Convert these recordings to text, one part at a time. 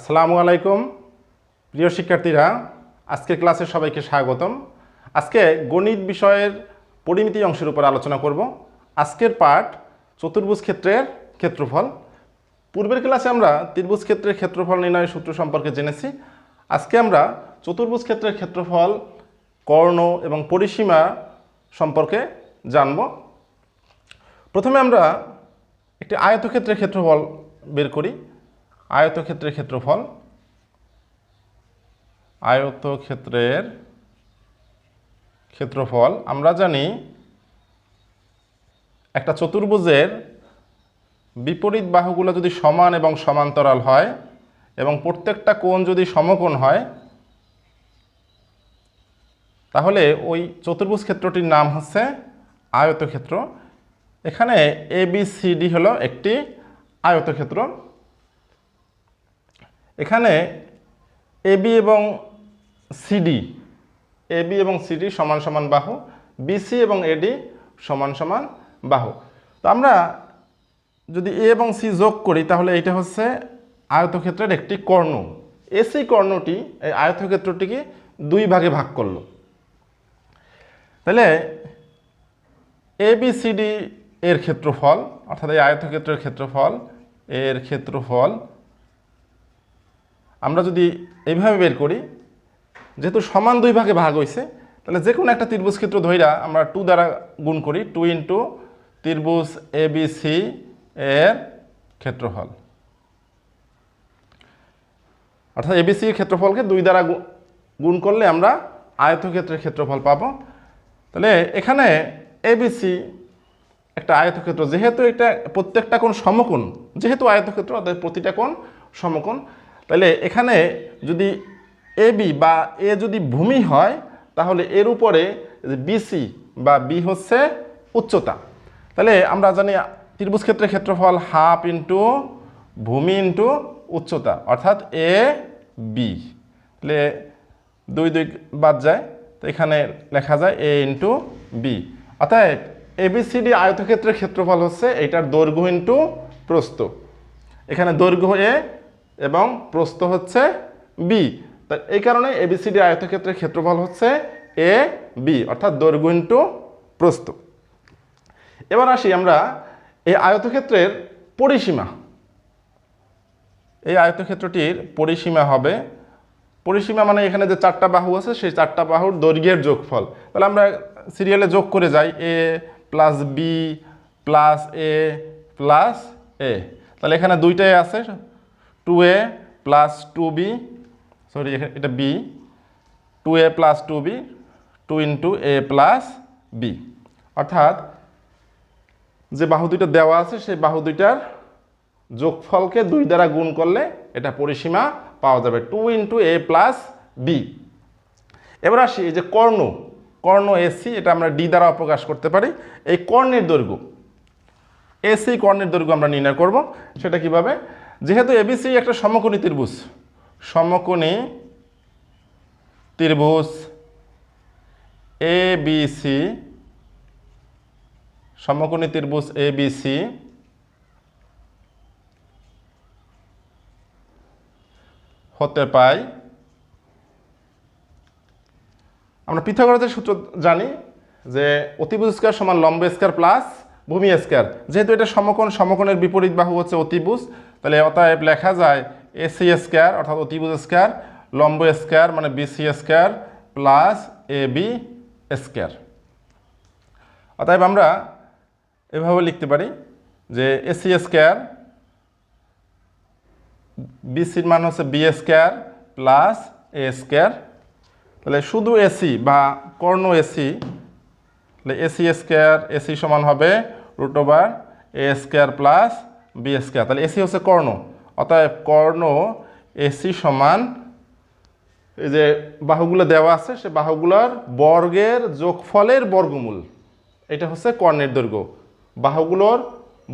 আসসালামু আলাইকুম প্রিয় শিক্ষার্থীরা, আজকের ক্লাসে সবাইকে স্বাগতম। আজকে গণিত বিষয়ের পরিমিতি অংশের উপর আলোচনা করব। আজকের পাঠ চতুর্ভুজ ক্ষেত্রের ক্ষেত্রফল। পূর্বের ক্লাসে আমরা ত্রিভুজ ক্ষেত্রের ক্ষেত্রফল নির্ণয়ের সূত্র সম্পর্কে জেনেছি। আজকে আমরা চতুর্ভুজ ক্ষেত্রের ক্ষেত্রফল, কর্ণ এবং পরিসীমা সম্পর্কে জানব। প্রথমে আমরা একটি আয়তক্ষেত্রের ক্ষেত্রফল বের করি। আয়তক্ষেত্রের ক্ষেত্রফল, আয়তক্ষেত্রের ক্ষেত্রফল আমরা জানি একটা চতুর্ভুজের বিপরীত বাহুগুলো যদি সমান এবং সমান্তরাল হয় এবং প্রত্যেকটা কোণ যদি সমকোণ হয়, তাহলে ওই চতুর্ভুজ ক্ষেত্রটির নাম হচ্ছে আয়তক্ষেত্র। এখানে ABCD হলো একটি আয়তক্ষেত্র। এখানে AB এবং CD সমান সমান বাহু, BC এবং AD সমান সমান বাহু। তো আমরা যদি A এবং C যোগ করি তাহলে এটা হচ্ছে আয়তক্ষেত্রের একটি কর্ণ। AC কর্ণটি এই আয়তক্ষেত্রটিকে দুই ভাগে ভাগ করলো। তাহলে ABCD এর ক্ষেত্রফল, অর্থাৎ এই আয়তক্ষেত্রের ক্ষেত্রফল, এর ক্ষেত্রফল আমরা যদি এইভাবে বের করি, যেহেতু সমান দুই ভাগে ভাগ হয়েছে, তাহলে যে কোনো একটা ত্রিভুজ ক্ষেত্র ধইরা আমরা 2 দ্বারা গুণ করি। 2 ইন্টু ত্রিভুজ ABC এর ক্ষেত্রফল, অর্থাৎ ABC এর ক্ষেত্রফলকে 2 দ্বারা গুণ করলে আমরা আয়তক্ষেত্রের ক্ষেত্রফল পাবো। তাহলে এখানে ABC একটা আয়তক্ষেত্র, যেহেতু এটা প্রত্যেকটা কোণ সমকোণ, যেহেতু আয়তক্ষেত্র অর্থাৎ প্রতিটা কোণ সমকোণ, তাহলে এখানে যদি AB বা A যদি ভূমি হয়, তাহলে এর উপরে BC বা B হচ্ছে উচ্চতা। তাহলে আমরা জানি ত্রিভুজ ক্ষেত্রের ক্ষেত্রফল হাফ ইন্টু ভূমি ইন্টু উচ্চতা, অর্থাৎ AB। তাহলে 2 2 বাদ যায়, তো এখানে লেখা যায় A ইন্টু B। অর্থাৎ ABCD আয়তক্ষেত্রের ক্ষেত্রফল হচ্ছে এটার দৈর্ঘ্য ইন্টু প্রস্থ। এখানে দৈর্ঘ্য A এবং প্রস্থ হচ্ছে B। তা এই কারণে ABCD আয়তক্ষেত্রের ক্ষেত্রফল হচ্ছে AB, অর্থাৎ দৈর্ঘ্য ইন্টু প্রস্থ। এবার আসি আমরা এই আয়তক্ষেত্রের পরিসীমা। এই আয়তক্ষেত্রটির পরিসীমা হবে, পরিসীমা মানে এখানে যে 4টা বাহু আছে সেই 4টা বাহুর দৈর্ঘ্যের যোগফল। তাহলে আমরা সিরিয়ালে যোগ করে যাই, A plus B plus A plus A। তাহলে এখানে দুইটাই আছে, 2A প্লাস 2B, সরি এটা B, 2A plus 2B, 2 into A plus B। অর্থাৎ যে বাহু দুইটা দেওয়া আছে সেই বাহু দুইটার যোগফলকে 2 দ্বারা গুণ করলে এটা পরিসীমা পাওয়া যাবে, 2 ইন্টু A প্লাস B। এবার আসি এই যে কর্ণ AC, এটা আমরা D দ্বারা প্রকাশ করতে পারি। এই কর্ণের দৈর্ঘ্য, AC কর্ণের দৈর্ঘ্য আমরা নির্ণয় করব। সেটা কিভাবে? যেহেতু ABC একটা সমকোণী ত্রিভুজ, সমকোণী ত্রিভুজ ABC, সমকোণী ত্রিভুজ ABC হতে পাই, আমরা পিথাগোরাসের সূত্র জানি যে অতিভুজ স্কয়ার সমান লম্ব স্কয়ার প্লাস ভূমি স্কয়ার। যেহেতু এটা সমকোণ, সমকোণের বিপরীত বাহু হচ্ছে অতিভুজ, তাহলে অতএব লেখা যায় AC স্কয়ার অর্থাৎ অতিভুজ স্কয়ার, লম্ব স্কয়ার মানে BC square plus AB square. অতএব আমরা এভাবে লিখতে পারি যে AC স্কয়ার, BCর মান হচ্ছে B square plus A square. তাহলে শুধু AC বা কর্ণ AC, তাহলে AC স্কয়ার, AC সমান হবে √A square plus B square. তাহলে AC হচ্ছে কর্ণ, অতএব কর্ণ AC সমান এই যে বাহুগুলো দেওয়া আছে সে বাহুগুলোর বর্গের যোগফলের বর্গমূল, এটা হচ্ছে কর্ণের দৈর্ঘ্য। বাহুগুলোর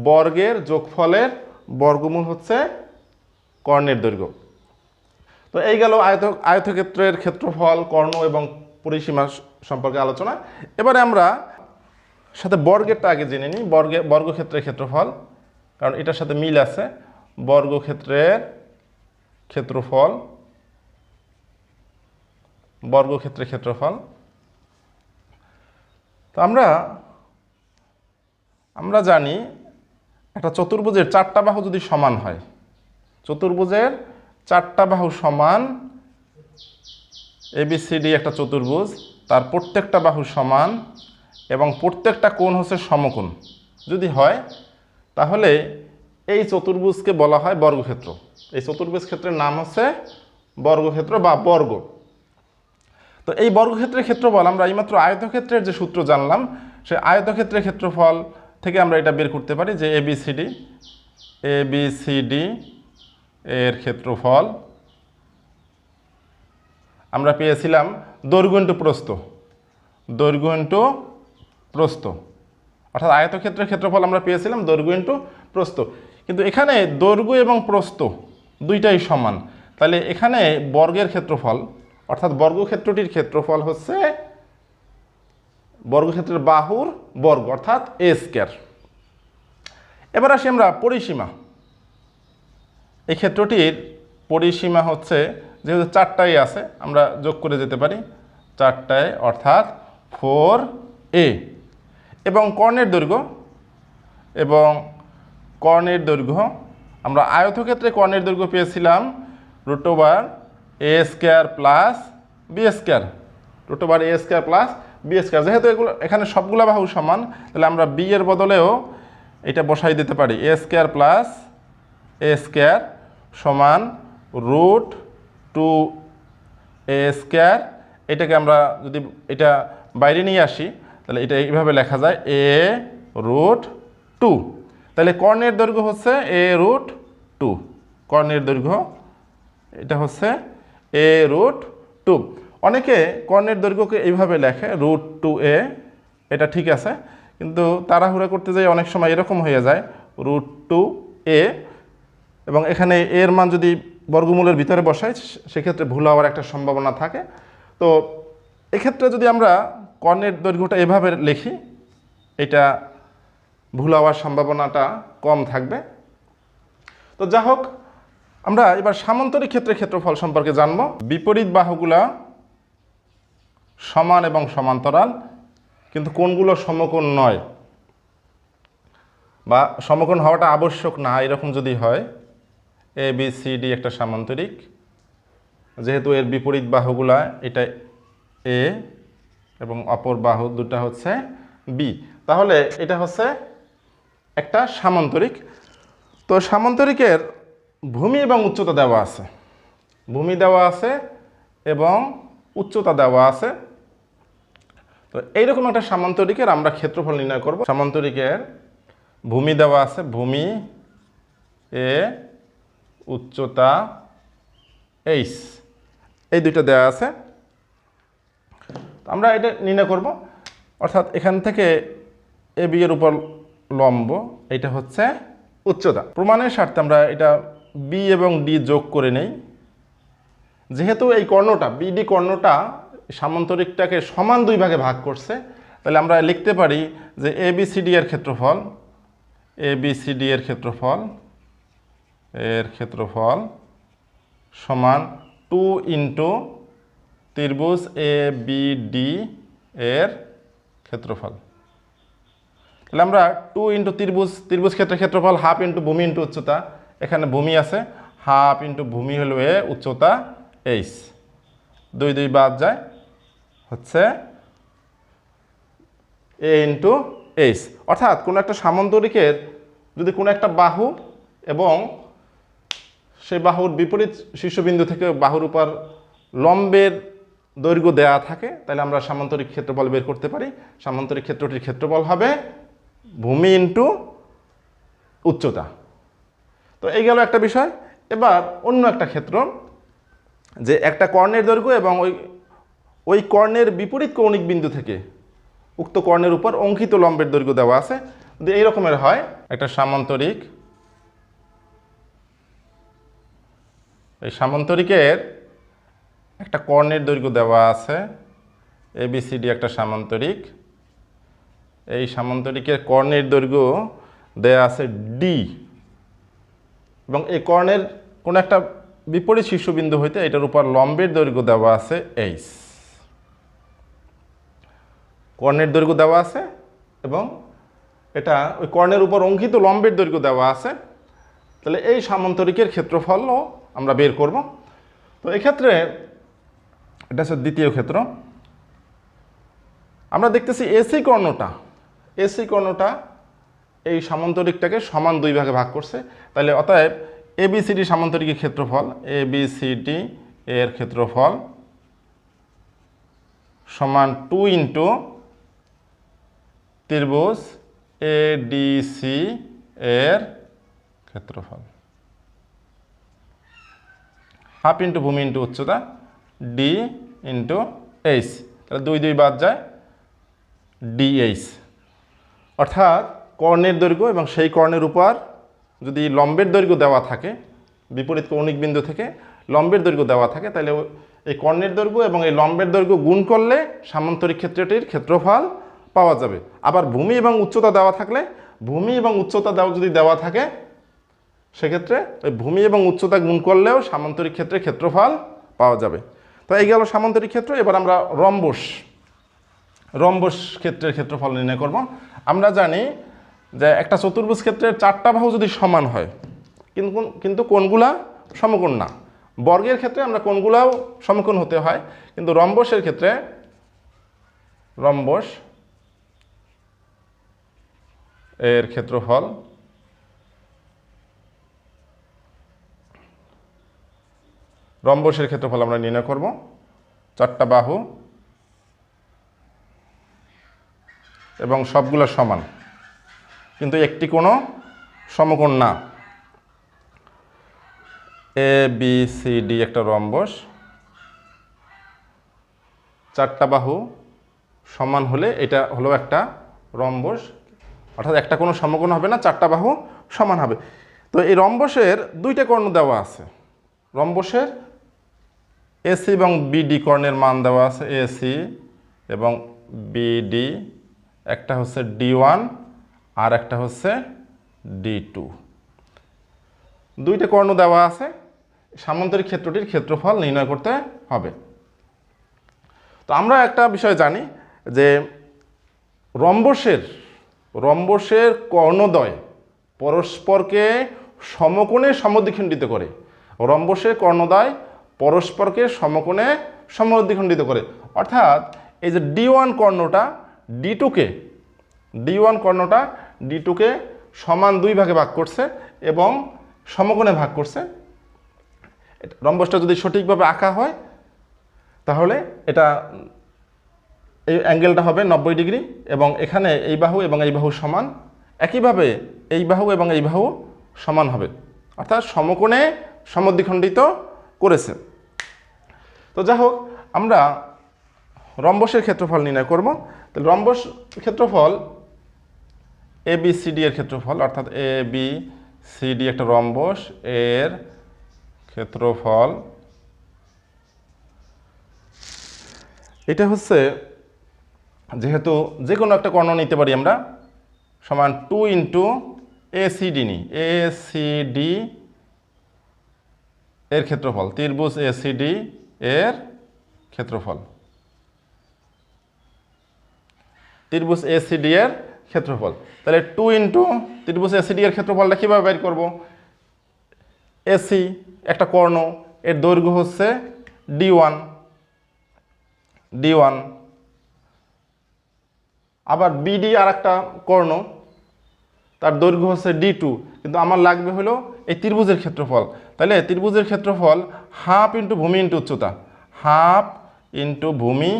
বর্গের যোগফলের বর্গমূল হচ্ছে কর্ণের দৈর্ঘ্য। তো এই গেল আয়তক্ষেত্রের ক্ষেত্রফল, কর্ণ এবং পরিসীমা সম্পর্কে আলোচনা। এবারে আমরা সাথে বর্গেরটা আগে জেনে নিই। বর্গক্ষেত্রের ক্ষেত্রফল, কারণ এটার সাথে মিল আছে। বর্গক্ষেত্রের ক্ষেত্রফল, বর্গক্ষেত্রের ক্ষেত্রফল। তো আমরা জানি একটা চতুর্ভুজের 4টা বাহু যদি সমান হয়, চতুর্ভুজের 4টা বাহু সমান, ABCD একটা চতুর্ভুজ, তার প্রত্যেকটা বাহু সমান এবং প্রত্যেকটা কোণ হচ্ছে সমকোণ যদি হয়, তাহলে এই চতুর্ভুজকে বলা হয় বর্গক্ষেত্র। এই চতুর্ভুজ ক্ষেত্রের নাম হচ্ছে বর্গক্ষেত্র বা বর্গ। তো এই বর্গক্ষেত্রের ক্ষেত্রফল আমরা এইমাত্র আয়তক্ষেত্রের যে সূত্র জানলাম, সেই আয়তক্ষেত্রের ক্ষেত্রফল থেকে আমরা এটা বের করতে পারি যে ABCD এর ক্ষেত্রফল আমরা পেয়েছিলাম দৈর্ঘ্য ইন্টু প্রস্থ, দৈর্ঘ্য ইন্টু প্রস্থ, অর্থাৎ আয়তক্ষেত্রের ক্ষেত্রফল আমরা পেয়েছিলাম দৈর্ঘ্য ইন্টু প্রস্থ। কিন্তু এখানে দৈর্ঘ্য এবং প্রস্থ দুইটাই সমান, তাহলে এখানে বর্গের ক্ষেত্রফল অর্থাৎ বর্গক্ষেত্রটির ক্ষেত্রফল হচ্ছে বর্গক্ষেত্রের বাহুর বর্গ অর্থাৎ A²। এবার আসি আমরা পরিসীমা। এই ক্ষেত্রটির পরিসীমা হচ্ছে, যেহেতু 4টাই আছে আমরা যোগ করে যেতে পারি, 4টায় অর্থাৎ 4A, এবং কর্ণের দৈর্ঘ্য আমরা আয়তক্ষেত্রে কর্ণের দৈর্ঘ্য পেয়েছিলাম √A² plus B², √A² plus B²। যেহেতু এখানে সবগুলা বাহু সমান, তাহলে আমরা B এর বদলেও এটা বসাই দিতে পারি A² প্লাস A² সমান √2A²। এটাকে আমরা যদি এটা বাইরে নিয়ে আসি, তাহলে এটা এইভাবে লেখা যায় A√2। তাহলে কর্ণের দৈর্ঘ্য হচ্ছে A√2, কর্ণের দৈর্ঘ্য এটা হচ্ছে A√2। অনেকে কর্ণের দৈর্ঘ্যকে এইভাবে লেখে √2A, এটা ঠিক আছে, কিন্তু তাড়াহুড়া করতে যাই অনেক সময় এরকম হয়ে যায় √2A, এবং এখানে এর মান যদি বর্গমূলের ভিতরে বসাই সেক্ষেত্রে ভুল হওয়ার একটা সম্ভাবনা থাকে। তো এক্ষেত্রে যদি আমরা কর্ণের দৈর্ঘ্যটা এভাবে লিখি, এটা ভুল হওয়ার সম্ভাবনাটা কম থাকবে। তো যা হোক, আমরা এবার সামান্তরিক ক্ষেত্রের ক্ষেত্রফল সম্পর্কে জানব। বিপরীত বাহুগুলা সমান এবং সমান্তরাল, কিন্তু কোণগুলো সমকোণ নয় বা সমকোণ হওয়াটা আবশ্যক না, এরকম যদি হয়, ABCD একটা সামান্তরিক, যেহেতু এর বিপরীত বাহুগুলা এটা A এবং অপর বাহু দুটা হচ্ছে B, তাহলে এটা হচ্ছে একটা সামান্তরিক। তো সামান্তরিকের ভূমি এবং উচ্চতা দেওয়া আছে, ভূমি দেওয়া আছে এবং উচ্চতা দেওয়া আছে। তো এইরকম একটা সামান্তরিকের আমরা ক্ষেত্রফল নির্ণয় করব। সামান্তরিকের ভূমি দেওয়া আছে, ভূমি A, উচ্চতা H, এই দুইটা দেওয়া আছে। আমরা এটা নির্ণয় করব, অর্থাৎ এখান থেকে AB এর উপর লম্ব, এটা হচ্ছে উচ্চতা। প্রমাণের স্বার্থে আমরা এটা B এবং D যোগ করে নেই। যেহেতু এই কর্ণটা BD কর্ণটা সামান্তরিকটাকে সমান দুই ভাগে ভাগ করছে, তাহলে আমরা লিখতে পারি যে ABCD এর ক্ষেত্রফল, ABCD এর ক্ষেত্রফল সমান 2 ইন্টু ত্রিভুজ ABD এর ক্ষেত্রফল। তাহলে আমরা 2 ইন্টু ত্রিভুজ ক্ষেত্রের ক্ষেত্রফল হাফ ইন্টু ভূমি ইন্টু উচ্চতা, এখানে ভূমি আছে, হাফ ইন্টু ভূমি হলো A, উচ্চতা H, 2 2 বাদ যায়, হচ্ছে A ইন্টু H। অর্থাৎ কোনো একটা সামান্তরিকের যদি কোনো একটা বাহু এবং সেই বাহুর বিপরীত শীর্ষবিন্দু থেকে বাহুর উপর লম্বের দৈর্ঘ্য দেয়া থাকে, তাহলে আমরা সামান্তরিক ক্ষেত্রফল বের করতে পারি। সামান্তরিক ক্ষেত্রটির ক্ষেত্রফল হবে ভূমি ইন্টু উচ্চতা। তো এই গেল একটা বিষয়। এবার অন্য একটা ক্ষেত্র, যে একটা কর্ণের দৈর্ঘ্য এবং ওই কর্ণের বিপরীত কৌণিক বিন্দু থেকে উক্ত কর্ণের উপর অঙ্কিত লম্বের দৈর্ঘ্য দেওয়া আছে। যদি এই রকমের হয় একটা সামান্তরিক, এই সামান্তরিকের একটা কর্ণের দৈর্ঘ্য দেওয়া আছে, ABCD একটা সামান্তরিক, এই সামান্তরিকের কর্ণের দৈর্ঘ্য দেওয়া আছে D, এবং এই কর্ণের কোনো একটা বিপরীত শীর্ষবিন্দু হইতে এটার উপর লম্বের দৈর্ঘ্য দেওয়া আছে এইচ, কর্ণের দৈর্ঘ্য দেওয়া আছে এবং এটা ওই কর্ণের উপর অঙ্কিত লম্বের দৈর্ঘ্য দেওয়া আছে। তাহলে এই সামান্তরিকের ক্ষেত্রফলও আমরা বের করব। তো এক্ষেত্রে এটা হচ্ছে দ্বিতীয় ক্ষেত্র। আমরা দেখতেছি এসি কর্ণটা এই সামান্তরিকটাকে সমান দুই ভাগে ভাগ করছে। তাহলে অতএব এবিসিডি সামান্তরিকের ক্ষেত্রফল, এবিসিডি এর ক্ষেত্রফল সমান 2 ইন্টু ত্রিভুজ এডিসি এর ক্ষেত্রফল, হাফ ইন্টু ভূমি ইন্টু উচ্চতা, ডি ইন্টু এইচ। তাহলে 2 2 বাদ যায়, ডিএইচ। অর্থাৎ কর্ণের দৈর্ঘ্য এবং সেই কর্ণের উপর যদি লম্বের দৈর্ঘ্য দেওয়া থাকে, বিপরীত কৌণিক বিন্দু থেকে লম্বের দৈর্ঘ্য দেওয়া থাকে, তাহলে এই কর্ণের দৈর্ঘ্য এবং এই লম্বের দৈর্ঘ্য গুণ করলে সামান্তরিক ক্ষেত্রটির ক্ষেত্রফল পাওয়া যাবে। আবার ভূমি এবং উচ্চতা দেওয়া থাকলে, ভূমি এবং উচ্চতা যদি দেওয়া থাকে, সেক্ষেত্রে ওই ভূমি এবং উচ্চতা গুণ করলেও সামান্তরিক ক্ষেত্রের ক্ষেত্রফল পাওয়া যাবে। তো এই গেল সামান্তরিক ক্ষেত্র। এবার আমরা রম্বস ক্ষেত্রের ক্ষেত্রফল নির্ণয় করব। আমরা জানি যে একটা চতুর্ভুজ ক্ষেত্রের 4টা বাহু যদি সমান হয়, কিন্তু কোণগুলা সমকোণ না। বর্গের ক্ষেত্রে আমরা কোণগুলাও সমকোণ হতে হয়, কিন্তু রম্বসের ক্ষেত্রে এর ক্ষেত্রফল আমরা নির্ণয় করব। 4টা বাহু এবং সবগুলো সমান, কিন্তু একটি কোনো সমকোণ না। এ বি সি ডি একটা রম্বস, 4টা বাহু সমান হলে এটা হলো একটা রম্বস, অর্থাৎ একটা কোনো সমকোণ হবে না, 4টা বাহু সমান হবে। তো এই রম্বসের 2টা কর্ণ দেওয়া আছে। রম্বসের এসি এবং বিডি কর্ণের মান দেওয়া আছে, এসি এবং বিডি। একটা হচ্ছে D1 আর একটা হচ্ছে D2। 2টা কর্ণ দেওয়া আছে, সামান্তরিক ক্ষেত্রটির ক্ষেত্রফল নির্ণয় করতে হবে। তো আমরা একটা বিষয় জানি যে রম্বসের কর্ণদ্বয় পরস্পরকে সমকোণে সমদ্বিখণ্ডিত করে। রম্বসের কর্ণদ্বয় পরস্পরকে সমকোণে সমদ্বিখণ্ডিত করে। অর্থাৎ এই যে D1 কর্ণটা D2কে সমান 2 ভাগে ভাগ করছে এবং সমকোণে ভাগ করছে। রম্বসটা যদি সঠিকভাবে আঁকা হয় তাহলে এটা এই অ্যাঙ্গেলটা হবে 90 ডিগ্রি এবং এখানে এই বাহু এবং এই বাহু সমান। একইভাবে এই বাহু এবং এই বাহু সমান হবে, অর্থাৎ সমকোণে সমদ্বিখণ্ডিত করেছে। তো যাই হোক, আমরা রম্বসের ক্ষেত্রফল নির্ণয় করব। তাহলে রম্বস ক্ষেত্রফল এবিসিডি এর ক্ষেত্রফল, অর্থাৎ এবিসিডি একটা রম্বস, এর ক্ষেত্রফল এটা হচ্ছে, যেহেতু যে কোনো একটা কর্ণ নিতে পারি আমরা, সমান 2 ইন্টু এসিডি নিই। এসিডি এর ক্ষেত্রফল, ত্রিভুজ এসিডি এর ক্ষেত্রফল, ত্রিভুজ এসিডি এর ক্ষেত্রফল। তাহলে 2 ইন্টু ত্রিভুজ এসিডি এর ক্ষেত্রফলটা কীভাবে বের করব? এসি একটা কর্ণ, এর দৈর্ঘ্য হচ্ছে D1, আবার বিডি আর একটা কর্ণ, তার দৈর্ঘ্য হচ্ছে D2, কিন্তু আমার লাগবে হলো এই ত্রিভুজের ক্ষেত্রফল। তাহলে ত্রিভুজের ক্ষেত্রফল হাফ ইন্টু ভূমি ইন্টু উচ্চতা, হাফ ইন্টু ভূমি,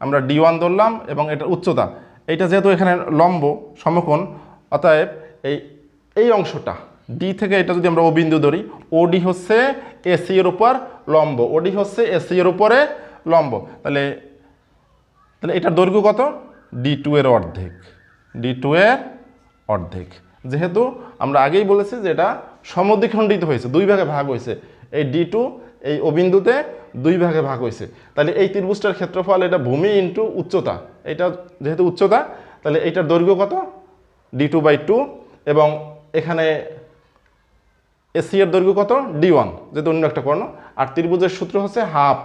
আমরা D1 ধরলাম এবং এটার উচ্চতা। এইটা যেহেতু এখানে লম্ব সমকোণ, অতএব এই অংশটা ডি থেকে এটা যদি আমরা ও বিন্দু ধরি, ওডি হচ্ছে এসি এর উপর লম্ব, ওডি হচ্ছে এসি এর উপরে লম্ব। তাহলে এটার দৈর্ঘ্য কত? D2 এর অর্ধেক। যেহেতু আমরা আগেই বলেছি যে এটা সমদ্বিখণ্ডিত হয়েছে, 2 ভাগে ভাগ হয়েছে, এই D2 এই ও বিন্দুতে 2 ভাগে ভাগ হয়েছে। তাহলে এই ত্রিভুজটার ক্ষেত্রফল এটা ভূমি ইন্টু উচ্চতা, এটা যেহেতু উচ্চতা, তাহলে এইটার দৈর্ঘ্য কত? D2/2, এবং এখানে এসি এর দৈর্ঘ্য কত d1, যেহেতু অন্য একটা কর্ণ। আর ত্রিভুজের সূত্র হচ্ছে হাফ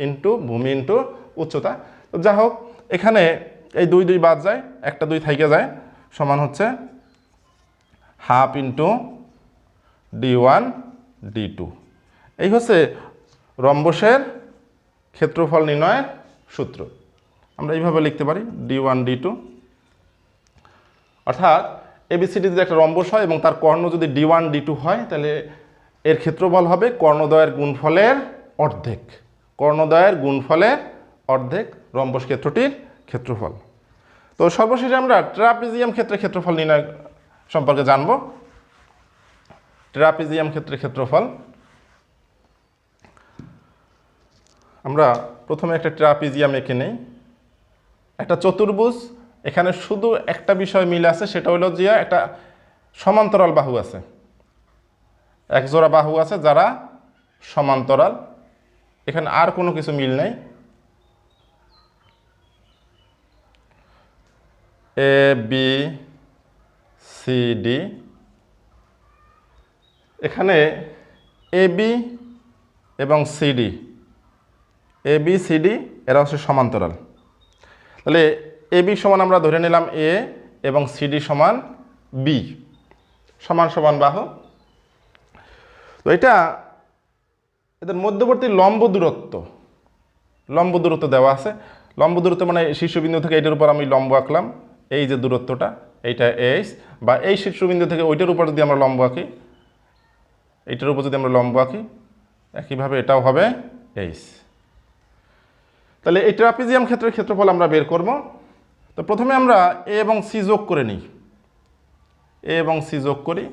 ইন্টু ভূমি ইন্টু উচ্চতা। তো যা হোক, এখানে এই 2 2 বাদ যায়, একটা 2 থাইকে যায়, সমান হচ্ছে হাফ ইন্টু d1 d2। এই হচ্ছে রম্বসের ক্ষেত্রফল নির্ণয়ের সূত্র। আমরা এইভাবে লিখতে পারি d1 d2, অর্থাৎ এবিসিডি যদি একটা রম্বস হয় এবং তার কর্ণ যদি d1 d2 হয়, তাহলে এর ক্ষেত্রফল হবে কর্ণদ্বয়ের গুণফলের অর্ধেক। কর্ণদ্বয়ের গুণফলের অর্ধেক রম্বস ক্ষেত্রটির ক্ষেত্রফল। তো সর্বশেষে আমরা ট্রাপিজিয়াম ক্ষেত্রের ক্ষেত্রফল নির্ণয় সম্পর্কে জানব। ট্রাপিজিয়াম ক্ষেত্রের ক্ষেত্রফল, আমরা প্রথমে একটা ট্রাপিজিয়াম এঁকে নেই। একটা চতুর্ভুজ, এখানে শুধু একটা বিষয় মিল আছে, সেটা হলো যে একটা সমান্তরাল বাহু আছে, এক জোড়া বাহু আছে যারা সমান্তরাল, এখানে আর কোনো কিছু মিল নেই। এ বি সি ডি, এখানে এ বি এবং সিডি, এ বি সিডি এরা হচ্ছে সমান্তরাল। তাহলে এ বি সমান আমরা ধরে নিলাম এ এবং সিডি সমান বি, সমান সমান বাহু। তো এটা এদের মধ্যবর্তী লম্ব দূরত্ব দেওয়া আছে। লম্ব দূরত্ব মানে শীর্ষবিন্দু থেকে এইটার উপর আমি লম্ব আঁকলাম, এই যে দূরত্বটা এইটা এইচ, বা এই শীর্ষবিন্দু থেকে ওইটার উপর যদি আমরা লম্ব আঁকি, এইটার উপর যদি আমরা লম্ব আঁকি, একইভাবে এটাও হবে এইচ। তাহলে এই ট্রাপিজিয়াম ক্ষেত্রের ক্ষেত্রফল আমরা বের করব। তো প্রথমে আমরা এ এবং সি যোগ করে নিই, এ এবং সি যোগ করি,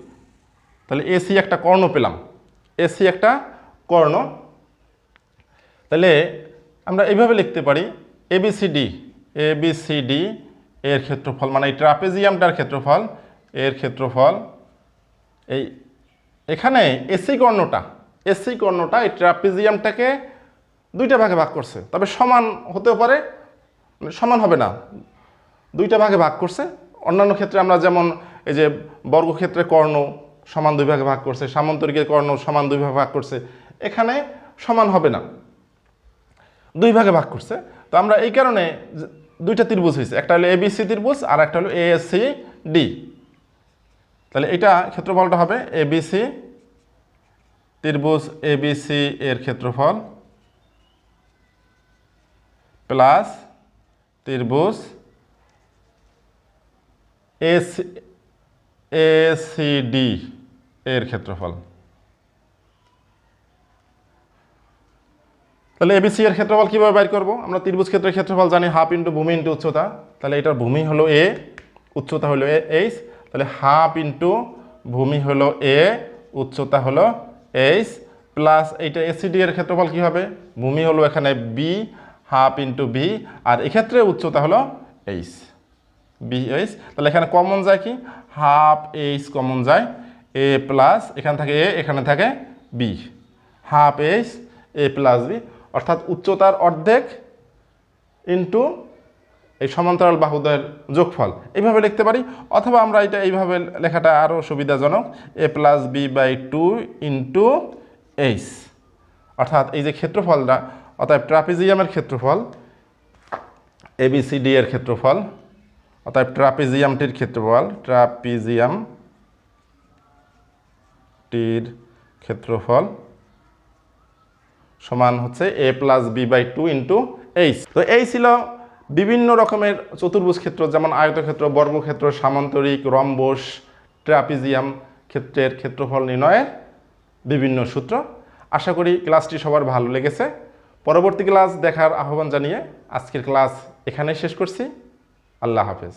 তাহলে এসি একটা কর্ণ পেলাম, এসি একটা কর্ণ। তাহলে আমরা এইভাবে লিখতে পারি এবিসিডি এর ক্ষেত্রফল, মানে এই ট্রাপিজিয়ামটার ক্ষেত্রফল, এর ক্ষেত্রফল এই এখানে এসি কর্ণটা এই ট্রাপিজিয়ামটাকে দুইটা ভাগে ভাগ করছে, তবে সমান হতেও পারে, সমান হবে না, দুইটা ভাগে ভাগ করছে। অন্যান্য ক্ষেত্রে আমরা যেমন এই যে বর্গক্ষেত্রে কর্ণ সমান দুই ভাগে ভাগ করছে, সামান্তরিকের কর্ণ সমান দুই ভাগে ভাগ করছে, এখানে সমান হবে না, দুই ভাগে ভাগ করছে। তো আমরা এই কারণে দুইটা ত্রিভুজ হয়েছে, একটা হলো এবিসি ত্রিভুজ আর একটা হলো এএসসি ডি। তাহলে এটা ক্ষেত্রফলটা হবে এবিসি ত্রিভুজ, এবিসি এর ক্ষেত্রফল প্লাস ত্রিভুজ এসিডি এর ক্ষেত্রফল। তাহলে এবিসি এর ক্ষেত্রফল কীভাবে বের করব? আমরা ত্রিভুজ ক্ষেত্রের ক্ষেত্রফল জানি হাফ ইন্টু ভূমি ইন্টু উচ্চতা। তাহলে এটার ভূমি হলো এ, উচ্চতা হলো এইচ, তাহলে হাফ ইন্টু ভূমি হলো এ, উচ্চতা হলো এইচ, প্লাস এইটা এসিডি এর ক্ষেত্রফল কী হবে? ভূমি হলো এখানে বি, হাফ ইন্টু বি, আর এক্ষেত্রে উচ্চতা হলো এইচ, বি এইচ। তাহলে এখানে কমন যায় কি? হাফ এইচ কমন যায়, এ প্লাস এখানে থাকে এ, এখানে থাকে B, half h A plus B, অর্থাৎ উচ্চতার অর্ধেক ইন্টু এই সমান্তরাল বাহুদের যোগফল, এইভাবে লিখতে পারি। অথবা আমরা এটা এইভাবে লেখাটা আরও সুবিধাজনক, A plus B by 2 into H, অর্থাৎ এই যে ক্ষেত্রফলটা, অর্থাৎ ট্রাপিজিয়ামের ক্ষেত্রফল, এবিসিডি এর ক্ষেত্রফল, অর্থাৎ ট্রাপিজিয়ামটির ক্ষেত্রফল, ট্রাপিজিয়ামটির ক্ষেত্রফল সমান হচ্ছে A plus B by 2 into H. তো এই ছিল বিভিন্ন রকমের চতুর্ভুজ ক্ষেত্র, যেমন আয়তক্ষেত্র, বর্গক্ষেত্র, সামান্তরিক, রম্বস, ট্রাপিজিয়াম ক্ষেত্রের ক্ষেত্রফল নির্ণয়ের বিভিন্ন সূত্র। আশা করি ক্লাসটি সবার ভালো লেগেছে। পরবর্তী ক্লাস দেখার আহ্বান জানিয়ে আজকের ক্লাস এখানেই শেষ করছি। আল্লাহ হাফেজ।